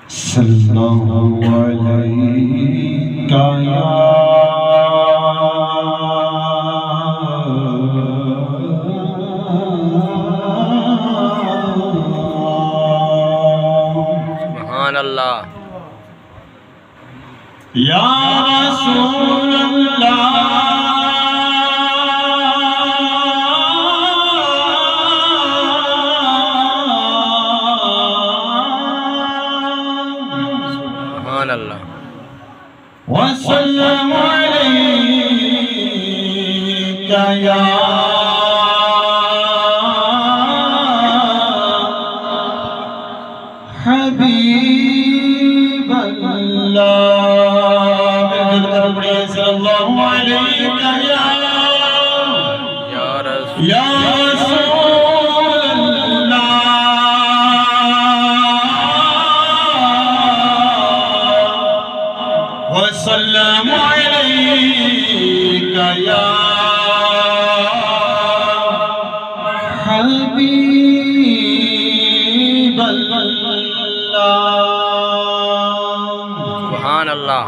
صلی اللہ علیہ یا سبحان اللہ یا رسول اللہ سبحان اللہ وسلم علیک یا حبیب اللہ صلی اللہ علیک یا رسول یا رسول اللہ وسلم علیک یا حبیب اللہ سبحان اللہ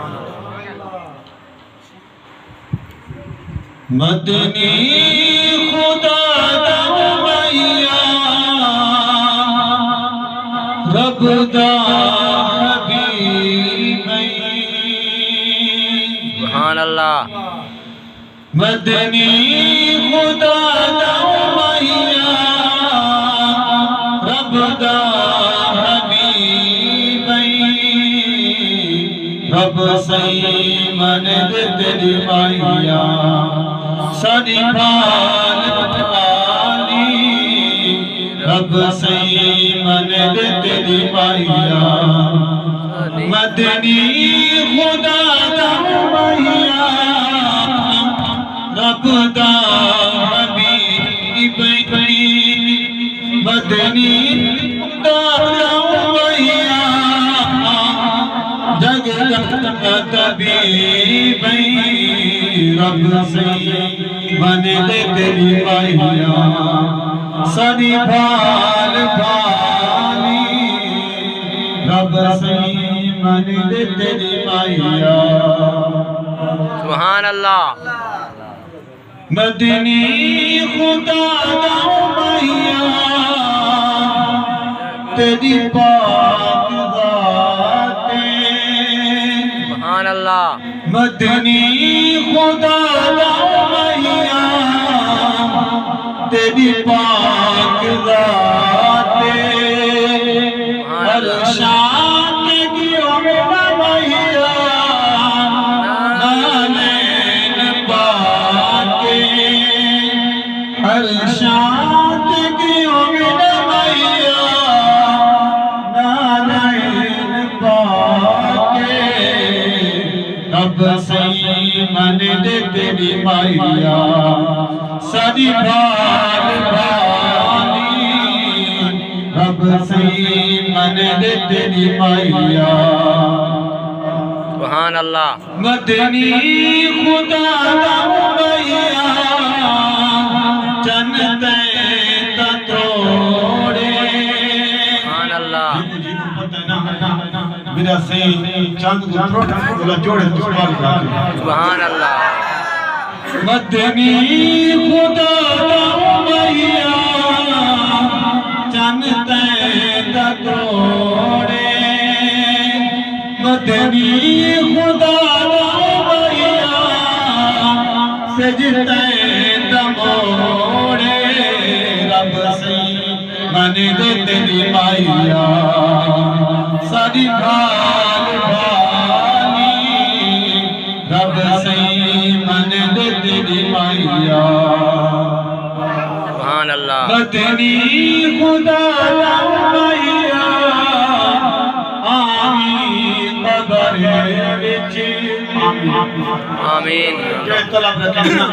مدنی خدا دا میا رب دا حبیب سبحان اللہ مدنی خدا دا میا رب دا حبیب رب سی من دے تیری میا ساری بھال بھالی رب سی من دے تیری میا مدنی خدا دا میا رب دا حبیب مدنی خدا دا میا جگ کا طبیب رب سے من دے تیری میا ساری بھال بھالی رب سے من دے تیری میا سبحان اللہ مدنی خدا دا میا تیری پاک ذاتیں سبحان اللہ مدنی خدا دا میا تیری پاک ذاتیں ہر شان کی عمر میا نالین پاکے ہر شان کی عمر میا نالین پاکے رب سی من دے تیری میا ساری بھال بھالی رب سی من دے تیری میا سبحان اللہ مدنی خدا دا میا جنتے تا توڑے سبحان اللہ میرا سی چاند کو تھوڑا جوڑے سبحان اللہ مدنی خدا دا میا جنتے تا توڑے مدنی خدا دا میا سجدے دموڑے رب سی من دے تیری میا ساری بھال بھالی رب سی من دے تیری میا سبحان اللہ مدنی خدا دا میا آمین قبر وچ آمین کہ طلب رکھنا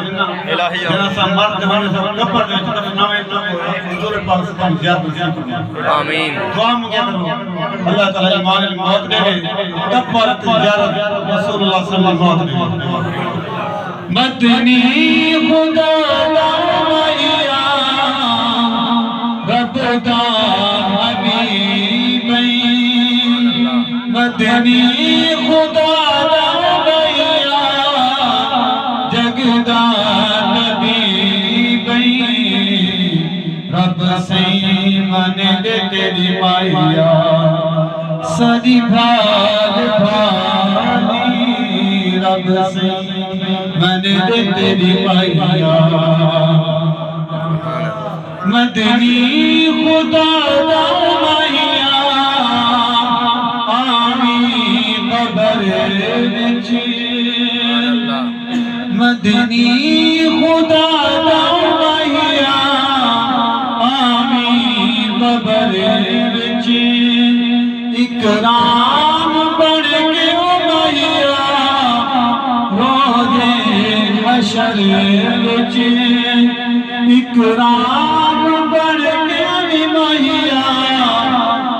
جنا سا مرد بن سب قبر وچ دفناوے نہ ہوئے حضور پاک سے ہم زیادہ نصیب کرنا آمین دعا مانگے اللہ تعالی ایمان الموت دے قبر زیارت رسول اللہ صلی اللہ علیہ وسلم مدنی خدا دا میا رب دا حبیب مدنی خدا دا بھیا جگدا نبی بھئی رب سہی من دے تیری مائیا ساری بھال بھالی رب سہی من دے تیری مائیا مدنی خدا دا مائیا آمی قبر وچ مدنی خدا دا مائیا آمی قبر وچ اکرام بڑھ کے مائیا روزے حشر وچ اکرام بڑھ کے مائیا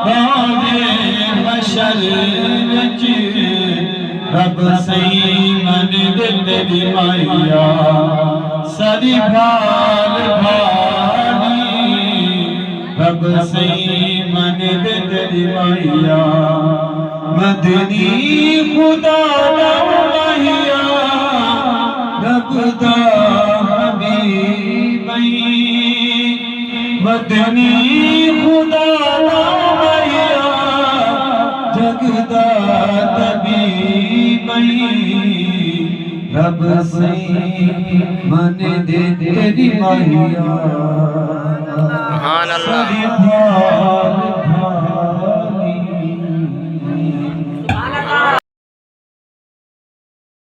روزے حشر وچ رب سہی من دے تیری مائیا ساری بھال بھالی رب سہی من دے تیری مائیا مدنی خدا دا مائیا رب دا حبیب مدنی خدا دا مائیا جگدا طبیب رب سہی من دے تیری مائیا سبحان اللہ ساری بھال